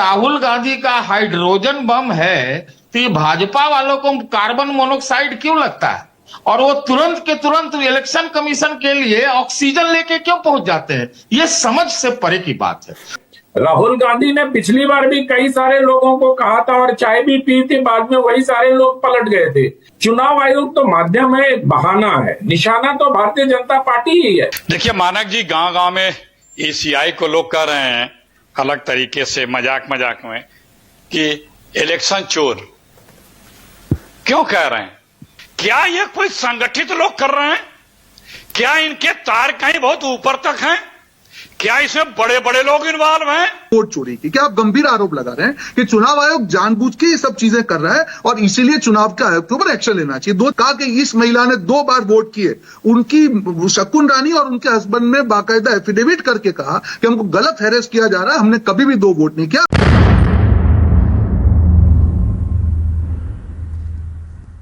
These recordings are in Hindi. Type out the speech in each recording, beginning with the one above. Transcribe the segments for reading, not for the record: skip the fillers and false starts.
राहुल गांधी का हाइड्रोजन बम है तो ये भाजपा वालों को कार्बन मोनोक्साइड क्यों लगता है? और वो तुरंत के तुरंत इलेक्शन कमीशन के लिए ऑक्सीजन लेके क्यों पहुंच जाते हैं? ये समझ से परे की बात है। राहुल गांधी ने पिछली बार भी कई सारे लोगों को कहा था और चाय भी पी थी, बाद में वही सारे लोग पलट गए थे। चुनाव आयोग तो माध्यम है, बहाना है, निशाना तो भारतीय जनता पार्टी ही है। देखिए मानक जी, गांव गांव में ईसीआई को लोग कह रहे हैं अलग तरीके से, मजाक मजाक में, कि इलेक्शन चोर। क्यों कह रहे हैं? क्या ये कोई संगठित लोग कर रहे हैं? क्या इनके तार कहीं बहुत ऊपर तक हैं? क्या इसमें बड़े बड़े लोग इन्वॉल्व हैं? वोट चोरी की क्या आप गंभीर आरोप लगा रहे हैं कि चुनाव आयोग जानबूझ के ये सब चीजें कर रहा है और इसीलिए चुनाव के आयोग के ऊपर एक्शन लेना चाहिए। कहा कि इस महिला ने 2 बार वोट किए, उनकी शकुन रानी और उनके हस्बैंड ने बाकायदा एफिडेविट करके कहा कि हमको गलत हैरेस किया जा रहा है, हमने कभी भी 2 वोट नहीं किया।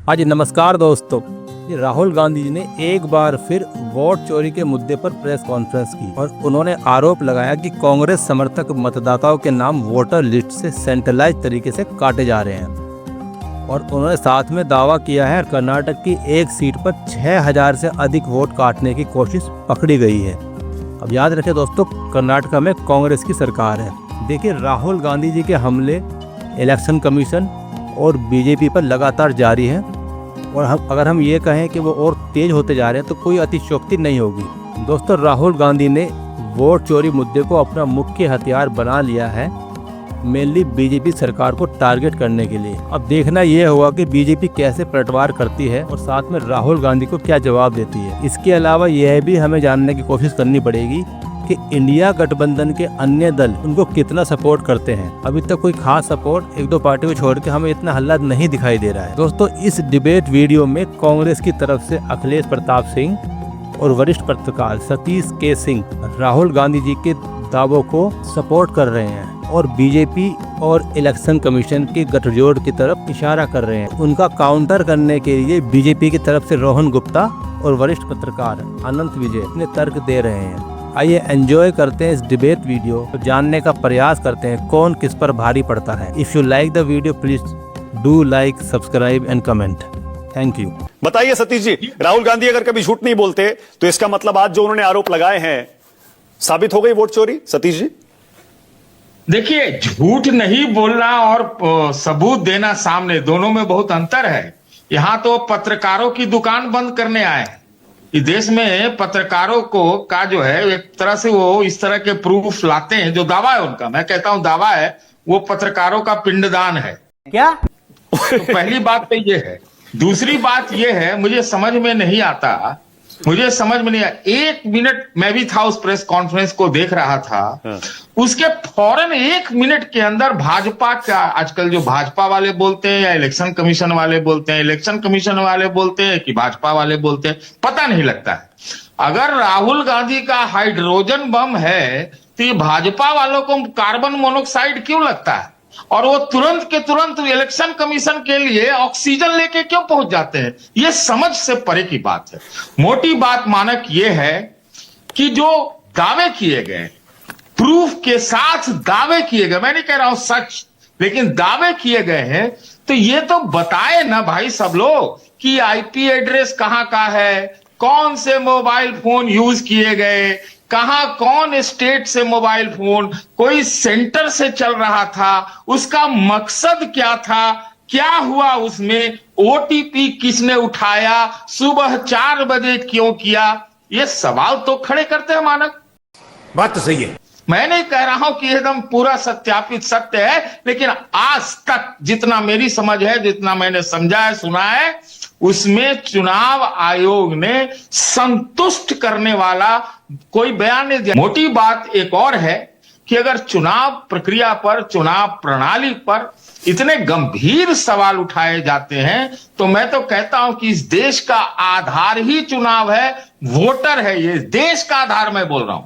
हाँ जी, नमस्कार दोस्तों। राहुल गांधी जी ने एक बार फिर वोट चोरी के मुद्दे पर प्रेस कॉन्फ्रेंस की और उन्होंने आरोप लगाया कि कांग्रेस समर्थक मतदाताओं के नाम वोटर लिस्ट से सेंट्रलाइज तरीके से काटे जा रहे हैं। और उन्होंने साथ में दावा किया है कर्नाटक की एक सीट पर 6000 से अधिक वोट काटने की कोशिश पकड़ी गई है। अब याद रखें दोस्तों, कर्नाटक में कांग्रेस की सरकार है। देखिए, राहुल गांधी जी के हमले इलेक्शन कमीशन और बीजेपी पर लगातार जारी है और अगर हम ये कहें कि वो और तेज होते जा रहे हैं तो कोई अतिशयोक्ति नहीं होगी। दोस्तों, राहुल गांधी ने वोट चोरी मुद्दे को अपना मुख्य हथियार बना लिया है, मेनली बीजेपी सरकार को टारगेट करने के लिए। अब देखना यह होगा कि बीजेपी कैसे पलटवार करती है और साथ में राहुल गांधी को क्या जवाब देती है। इसके अलावा यह भी हमें जानने की कोशिश करनी पड़ेगी कि इंडिया गठबंधन के अन्य दल उनको कितना सपोर्ट करते हैं। अभी तक कोई खास सपोर्ट 1-2 पार्टी को छोड़ के हमें इतना हल्ला नहीं दिखाई दे रहा है। दोस्तों, इस डिबेट वीडियो में कांग्रेस की तरफ से अखिलेश प्रताप सिंह और वरिष्ठ पत्रकार सतीश के सिंह राहुल गांधी जी के दावों को सपोर्ट कर रहे हैं और बीजेपी और इलेक्शन कमीशन के गठजोड़ की तरफ इशारा कर रहे हैं। उनका काउंटर करने के लिए बीजेपी की तरफ से रोहन गुप्ता और वरिष्ठ पत्रकार अनंत विजय अपने तर्क दे रहे हैं। आइए एंजॉय करते हैं इस डिबेट वीडियो को, जानने का प्रयास करते हैं कौन किस पर भारी पड़ता है। If you like the video please do like, subscribe and comment. Thank you. बताइए सतीश जी, राहुल गांधी अगर कभी झूठ नहीं बोलते तो इसका मतलब आज जो उन्होंने आरोप लगाए हैं साबित हो गई वोट चोरी। सतीश जी देखिए, झूठ नहीं बोलना और सबूत देना सामने, दोनों में बहुत अंतर है। यहां तो पत्रकारों की दुकान बंद करने आए हैं। इस देश में पत्रकारों को का जो है, एक तरह से वो इस तरह के प्रूफ लाते हैं। जो दावा है उनका, मैं कहता हूं दावा है, वो पत्रकारों का पिंडदान है क्या? तो पहली बात तो ये है। दूसरी बात ये है, मुझे समझ में नहीं आता, 1 मिनट मैं भी था उस प्रेस कॉन्फ्रेंस को देख रहा था। उसके फौरन 1 मिनट के अंदर भाजपा का, आजकल जो भाजपा वाले बोलते हैं या इलेक्शन कमीशन वाले बोलते हैं, इलेक्शन कमीशन वाले बोलते हैं कि भाजपा वाले बोलते हैं, पता नहीं लगता है। अगर राहुल गांधी का हाइड्रोजन बम है तो ये भाजपा वालों को कार्बन मोनोक्साइड क्यों लगता है? और वो तुरंत के तुरंत इलेक्शन कमीशन के लिए ऑक्सीजन लेके क्यों पहुंच जाते हैं? ये समझ से परे की बात है। मोटी बात मानक ये है कि जो दावे किए गए, प्रूफ के साथ दावे किए गए, मैं नहीं कह रहा हूं सच, लेकिन दावे किए गए हैं, तो ये तो बताए ना भाई सब लोग कि आईपी एड्रेस कहां का है, कौन से मोबाइल फोन यूज किए गए, कहां कौन स्टेट से मोबाइल फोन कोई सेंटर से चल रहा था, उसका मकसद क्या था, क्या हुआ उसमें, ओटीपी किसने उठाया, सुबह 4 बजे क्यों किया, ये सवाल तो खड़े करते हैं मानक। बात तो सही है। मैं नहीं कह रहा हूं कि एकदम पूरा सत्यापित सत्य है, लेकिन आज तक जितना मेरी समझ है, जितना मैंने समझा है, सुना है, उसमें चुनाव आयोग ने संतुष्ट करने वाला कोई बयान नहीं दिया। मोटी बात एक और है कि अगर चुनाव प्रक्रिया पर, चुनाव प्रणाली पर इतने गंभीर सवाल उठाए जाते हैं, तो मैं तो कहता हूं कि इस देश का आधार ही चुनाव है, वोटर है। ये देश का आधार मैं बोल रहा हूं।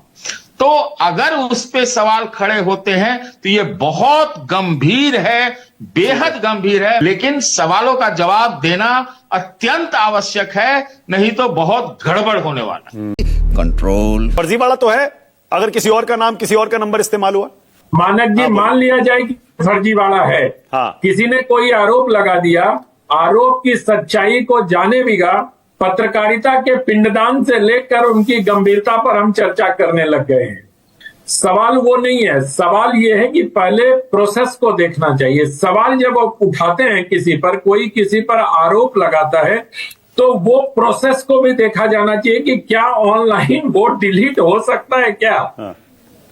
तो अगर उस पे सवाल खड़े होते हैं तो ये बहुत गंभीर है, बेहद गंभीर है, लेकिन सवालों का जवाब देना अत्यंत आवश्यक है, नहीं तो बहुत गड़बड़ होने वाला है। कंट्रोल फर्जीवाड़ा तो है अगर किसी और का नाम, किसी और का नंबर इस्तेमाल हुआ। मानक जी, मान लिया जाए कि फर्जीवाड़ा है, हाँ। किसी ने कोई आरोप लगा दिया, आरोप की सच्चाई को जाने बिना पत्रकारिता के पिंडदान से लेकर उनकी गंभीरता पर हम चर्चा करने लग गए हैं। सवाल वो नहीं है, सवाल ये है कि पहले प्रोसेस को देखना चाहिए। सवाल जब वो उठाते हैं किसी पर, कोई किसी पर आरोप लगाता है, तो वो प्रोसेस को भी देखा जाना चाहिए कि क्या ऑनलाइन वोट डिलीट हो सकता है क्या। हाँ।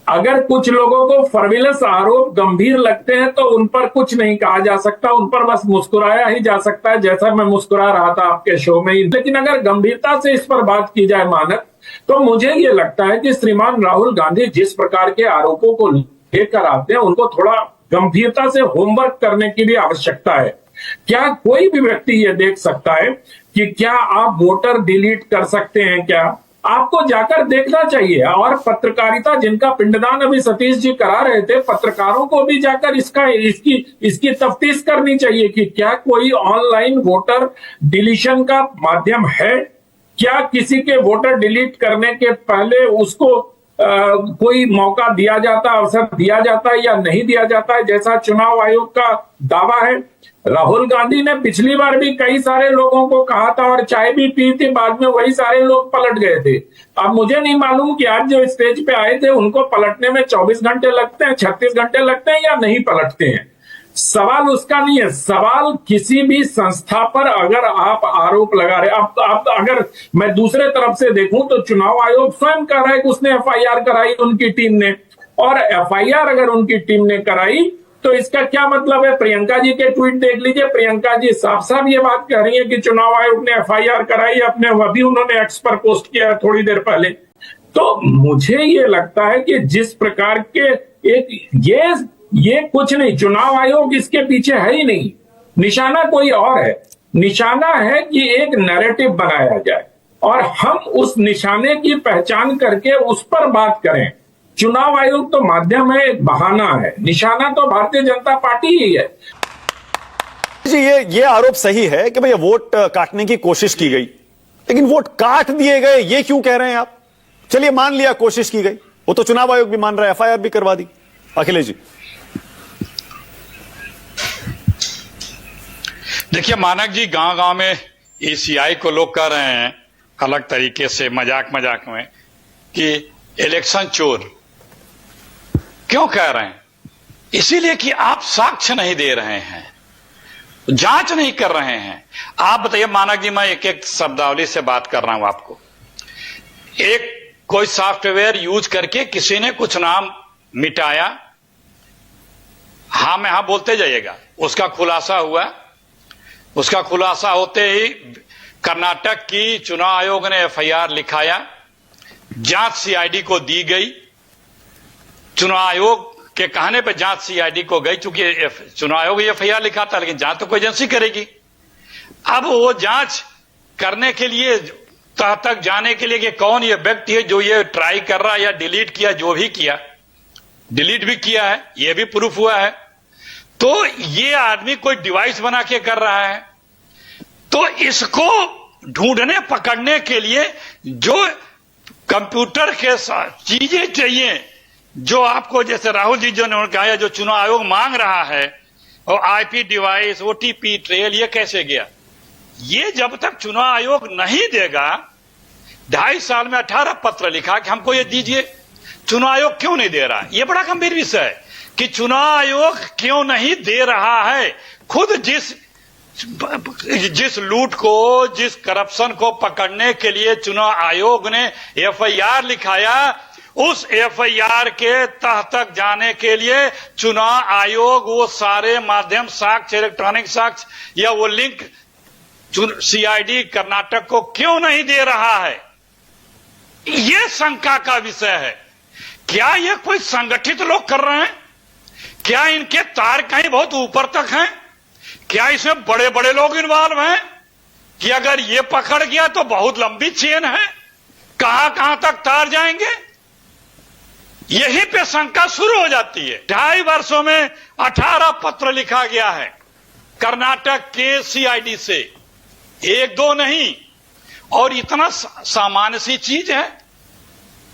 अगर कुछ लोगों को फर्विलेंस आरोप गंभीर लगते हैं तो उन पर कुछ नहीं कहा जा सकता, उन पर बस मुस्कुराया ही जा सकता है, जैसा मैं मुस्कुरा रहा था आपके शो में ही। लेकिन अगर गंभीरता से इस पर बात की जाए मानक, तो मुझे ये लगता है कि श्रीमान राहुल गांधी जिस प्रकार के आरोपों को लेकर आते हैं, उनको थोड़ा गंभीरता से होमवर्क करने की भी आवश्यकता है। क्या कोई भी व्यक्ति ये देख सकता है कि क्या आप वोटर डिलीट कर सकते हैं क्या? आपको जाकर देखना चाहिए। और पत्रकारिता जिनका पिंडदान अभी सतीश जी करा रहे थे, पत्रकारों को भी जाकर इसकी तफ्तीश करनी चाहिए कि क्या कोई ऑनलाइन वोटर डिलीशन का माध्यम है, क्या किसी के वोटर डिलीट करने के पहले उसको कोई मौका दिया जाता, अवसर दिया जाता है या नहीं दिया जाता है, जैसा चुनाव आयोग का दावा है। राहुल गांधी ने पिछली बार भी कई सारे लोगों को कहा था और चाय भी पी थी, बाद में वही सारे लोग पलट गए थे। अब मुझे नहीं मालूम कि आज जो स्टेज पे आए थे उनको पलटने में 24 घंटे लगते हैं, 36 घंटे लगते हैं या नहीं पलटते हैं। सवाल उसका नहीं है। सवाल किसी भी संस्था पर अगर आप आरोप लगा रहे, अब अगर मैं दूसरे तरफ से देखूं तो चुनाव आयोग स्वयं कह रहा है कि उसने एफआईआर कराई उनकी टीम ने, और एफआईआर अगर उनकी टीम ने कराई तो इसका क्या मतलब है? प्रियंका जी के ट्वीट देख लीजिए, प्रियंका जी साफ साफ ये बात कह रही है कि चुनाव आयोग ने एफआईआर कराई अपने, अभी उन्होंने एक्स पर पोस्ट किया थोड़ी देर पहले। तो मुझे ये लगता है कि जिस प्रकार के ये कुछ नहीं, चुनाव आयोग इसके पीछे है ही नहीं, निशाना कोई और है। निशाना है कि एक नैरेटिव बनाया जाए और हम उस निशाने की पहचान करके उस पर बात करें। चुनाव आयोग तो माध्यम है, एक बहाना है, निशाना तो भारतीय जनता पार्टी ही है। जी, ये आरोप सही है कि भैया वोट काटने की कोशिश की गई, लेकिन वोट काट दिए गए ये क्यों कह रहे हैं आप? चलिए मान लिया कोशिश की गई, वो तो चुनाव आयोग भी मान रहा है, एफआईआर भी करवा दी। अखिलेश जी, देखिए मानक जी, गांव गांव में ईसीआई को लोग कह रहे हैं अलग तरीके से, मजाक मजाक में, कि इलेक्शन चोर। क्यों कह रहे हैं? इसीलिए कि आप साक्ष्य नहीं दे रहे हैं, जांच नहीं कर रहे हैं। आप बताइए मानक जी, मैं एक एक शब्दावली से बात कर रहा हूं आपको। एक कोई सॉफ्टवेयर यूज करके किसी ने कुछ नाम मिटाया, हां में हां बोलते जाइएगा, उसका खुलासा हुआ। उसका खुलासा होते ही कर्नाटक की चुनाव आयोग ने एफआईआर लिखाया, जांच सीआईडी को दी गई। चुनाव आयोग के कहने पर जांच सीआईडी को गई, चूंकि चुनाव आयोग एफआईआर लिखा था, लेकिन जांच तो कोई एजेंसी करेगी। अब वो जांच करने के लिए, तह तक जाने के लिए कि कौन ये व्यक्ति है जो ये ट्राई कर रहा है या डिलीट किया, जो भी किया, डिलीट भी किया है, ये भी प्रूफ हुआ है। तो ये आदमी कोई डिवाइस बना के कर रहा है, तो इसको ढूंढने पकड़ने के लिए जो कंप्यूटर के चीजें चाहिए, जो आपको, जैसे राहुल जी जो ने कहा, जो चुनाव आयोग मांग रहा है, और आईपी डिवाइस, ओटीपी ट्रेल, ये कैसे गया? ये जब तक चुनाव आयोग नहीं देगा, 2.5 साल में 18 पत्र लिखा कि हमको ये दीजिए। चुनाव आयोग क्यों नहीं दे रहा? ये बड़ा गंभीर विषय है कि चुनाव आयोग क्यों नहीं दे रहा है। खुद जिस लूट को, जिस करप्शन को पकड़ने के लिए चुनाव आयोग ने एफआईआर लिखाया, उस एफआईआर के तह तक जाने के लिए चुनाव आयोग वो सारे माध्यम, साक्ष्य, इलेक्ट्रॉनिक साक्ष्य या वो लिंक सीआईडी कर्नाटक को क्यों नहीं दे रहा है? ये शंका का विषय है। क्या ये कोई संगठित लोग कर रहे हैं? क्या इनके तार कहीं बहुत ऊपर तक हैं? क्या इसमें बड़े बड़े लोग इन्वॉल्व हैं कि अगर ये पकड़ गया तो बहुत लंबी चेन है, कहां कहां तक तार जाएंगे? यहीं पे शंका शुरू हो जाती है। 2.5 वर्षों में 18 पत्र लिखा गया है कर्नाटक के सीआईडी से, 1-2 नहीं। और इतना सामान्य सी चीज है,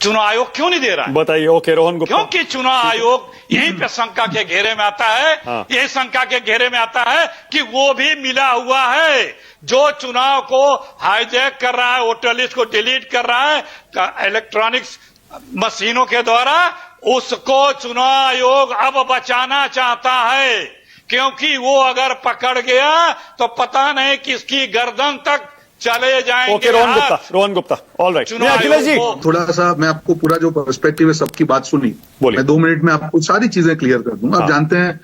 चुनाव आयोग क्यों नहीं दे रहा है? बताइए। ओके, रोहन गुप्ता। क्योंकि चुनाव आयोग यहीं पे शंका के घेरे में आता है। हाँ। यही शंका के घेरे में आता है कि वो भी मिला हुआ है, जो चुनाव को हाईजैक कर रहा है, वोटर लिस्ट को डिलीट कर रहा है इलेक्ट्रॉनिक्स मशीनों के द्वारा, उसको चुनाव आयोग अब बचाना चाहता है। क्योंकि वो अगर पकड़ गया तो पता नहीं किसकी गर्दन तक चले जाएंगे। Okay, Rohan Gupta, all right. चुनाव अखिलेश जी, आयोग थोड़ा सा मैं आपको पूरा जो पर्सपेक्टिव है सबकी बात सुनी, बोलिए। मैं 2 मिनट में आपको सारी चीजें क्लियर कर दूंगा। आप जानते हैं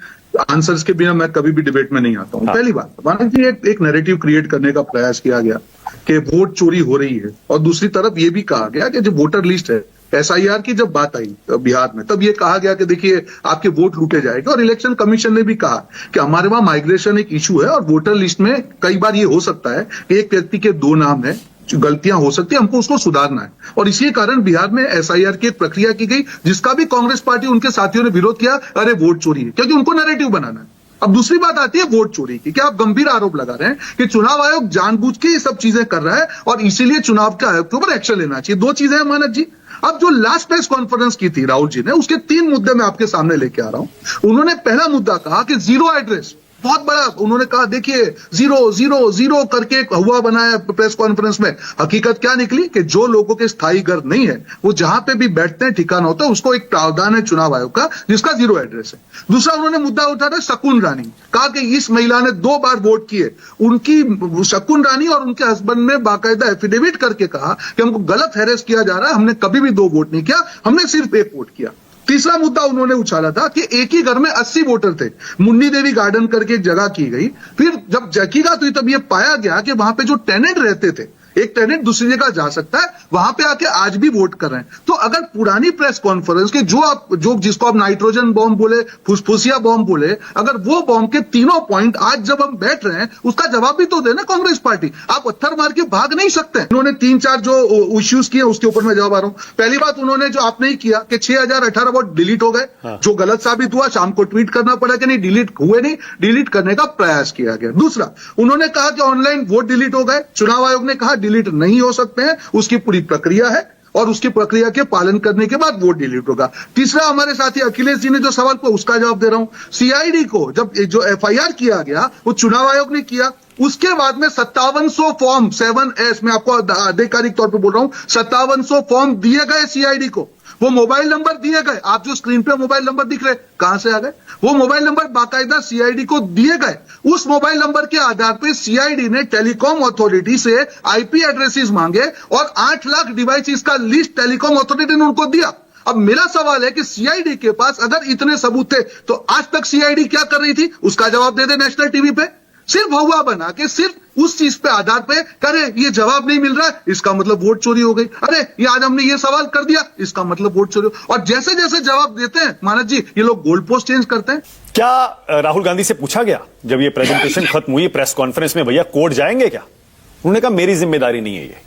आंसर्स के बिना मैं कभी भी डिबेट में नहीं आता हूं। पहली बात, माना कि एक नैरेटिव क्रिएट करने का प्रयास किया गया कि वोट चोरी हो रही है, और दूसरी तरफ ये भी कहा गया कि जो वोटर लिस्ट है, एसआईआर की जब बात आई बिहार में, तब ये कहा गया कि देखिए आपके वोट लूटे जाएंगे। और इलेक्शन कमीशन ने भी कहा कि हमारे वहां माइग्रेशन एक इशू है, और वोटर लिस्ट में कई बार ये हो सकता है कि एक व्यक्ति के 2 नाम है, गलतियां हो सकती है, हमको उसको सुधारना है। और इसी कारण बिहार में एसआईआर की एक प्रक्रिया की गई, जिसका भी कांग्रेस पार्टी उनके साथियों ने विरोध किया, अरे वोट चोरी है, क्योंकि उनको नैरेटिव बनाना है। अब दूसरी बात आती है वोट चोरी की। क्या आप गंभीर आरोप लगा रहे हैं कि चुनाव आयोग जानबूझ के ये सब चीजें कर रहा है और इसीलिए चुनाव के आयोग के ऊपर एक्शन लेना चाहिए? 2 चीजें हैं मानक जी। अब जो लास्ट प्रेस कॉन्फ्रेंस की थी राहुल जी ने, उसके 3 मुद्दे मैं आपके सामने लेके आ रहा हूं। उन्होंने पहला मुद्दा कहा कि जीरो एड्रेस, बहुत बड़ा उन्होंने कहा, देखिए 000 करके हुआ बनाया प्रेस कॉन्फ्रेंस में। हकीकत क्या निकली कि जो लोगों के स्थायी घर नहीं है, वो जहां पे भी बैठते हैं ठिकाना होता है, उसको एक प्रावधान है चुनाव आयोग का जिसका 0 एड्रेस है। दूसरा उन्होंने मुद्दा उठाया शकुन रानी, कहा कि इस महिला ने 2 बार वोट किए। उनकी शकुन रानी और उनके हस्बैंड ने बाकायदा एफिडेविट करके कहा कि हमको गलत हैरेस किया जा रहा है, हमने कभी भी 2 वोट नहीं किया, हमने सिर्फ 1 वोट किया। तीसरा मुद्दा उन्होंने उछाला था कि एक ही घर में 80 वोटर थे। मुन्नी देवी गार्डन करके एक जगह की गई, फिर जब जकीगा तो तब यह पाया गया कि वहां पे जो टेनेंट रहते थे, एक टेनेंट दूसरी जगह जा सकता है, वहां पे आके आज भी वोट कर रहे हैं। तो अगर पुरानी प्रेस कॉन्फ्रेंस के जो जिसको आप नाइट्रोजन बॉम्ब बोले, फुसफुसिया बॉम्ब बोले, अगर वो बॉम्ब के तीनों पॉइंट आज जब हम बैठ रहे हैं, उसका जवाब भी तो देना कांग्रेस पार्टी। आप पत्थर मार के भाग नहीं सकते। उन्होंने 3-4 जो इश्यूज किए उसके ऊपर मैं जवाब आ रहा हूं। पहली बात उन्होंने जो आप नहीं किया कि 6018 वोट डिलीट हो गए, जो गलत साबित हुआ, शाम को ट्वीट करना पड़ा कि नहीं डिलीट हुए नहीं, डिलीट करने का प्रयास किया गया। दूसरा उन्होंने कहा कि ऑनलाइन वोट डिलीट हो गए, चुनाव आयोग ने कहा डिलीट नहीं हो सकते हैं, उसकी पूरी प्रक्रिया है और उसकी प्रक्रिया के पालन करने के बाद वोट डिलीट होगा। तीसरा हमारे साथी अखिलेश जी ने जो सवाल किया उसका जवाब दे रहा हूं। सीआईडी को जब जो एफआईआर किया गया वो चुनाव आयोग ने किया, उसके बाद में 5700 फॉर्म 7S में आपको आधिकारिक तौर पर बोल रहा हूं, 5700 फॉर्म दिए गए सीआईडी को। वो मोबाइल नंबर दिए गए, आप जो स्क्रीन पे मोबाइल नंबर दिख रहे कहां से आ गए? वो मोबाइल नंबर बाकायदा सीआईडी को दिए गए। उस मोबाइल नंबर के आधार पे सीआईडी ने टेलीकॉम अथॉरिटी से आईपी एड्रेसेस मांगे और 8 लाख डिवाइसेस का लिस्ट टेलीकॉम अथॉरिटी ने उनको दिया। अब मेरा सवाल है कि सीआईडी के पास अगर इतने सबूत थे तो आज तक सीआईडी क्या कर रही थी? उसका जवाब दे दे नेशनल टीवी पे। सिर्फ हुआ बना के सिर्फ उस चीज पे आधार पे करे ये जवाब नहीं मिल रहा है, इसका मतलब वोट चोरी हो गई। अरे ये आज हमने ये सवाल कर दिया, इसका मतलब वोट चोरी हो। और जैसे जैसे जवाब देते हैं मानस जी, ये लोग गोल्ड पोस्ट चेंज करते हैं। क्या राहुल गांधी से पूछा गया जब ये प्रेजेंटेशन खत्म हुई प्रेस कॉन्फ्रेंस में, भैया कोर्ट जाएंगे क्या? उन्होंने कहा मेरी जिम्मेदारी नहीं है ये।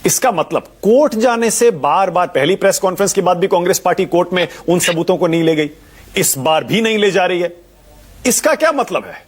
इसका मतलब कोर्ट जाने से बार बार, पहली प्रेस कॉन्फ्रेंस के बाद भी कांग्रेस पार्टी कोर्ट में उन सबूतों को नहीं ले गई, इस बार भी नहीं ले जा रही है। इसका क्या मतलब है?